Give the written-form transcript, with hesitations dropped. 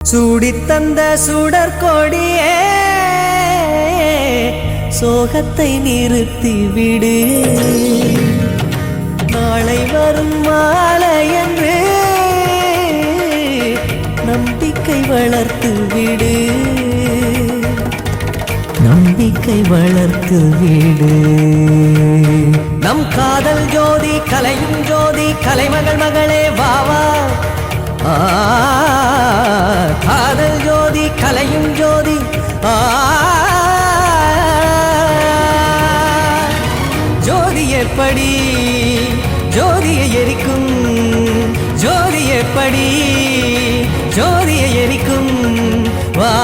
சூடித்தந்த சுடற்கொடியே சோகத்தை நிறுத்தி விடு. நாளை வரும் மாலை என்று நம்பிக்கை வளர்த்து விடு. நம்பிக்கை வளர்த்து விடு. நம் காதல் ஜோதி கலையும் ஜோதி கலைமகள் மகளே வாவா. காதல் ஜோதி கலையும் ஜோதி ஜோதி எப்படி ஜோதியை எரிக்கும். ஜோதி எப்படி ஜோதியை எரிக்கும். வா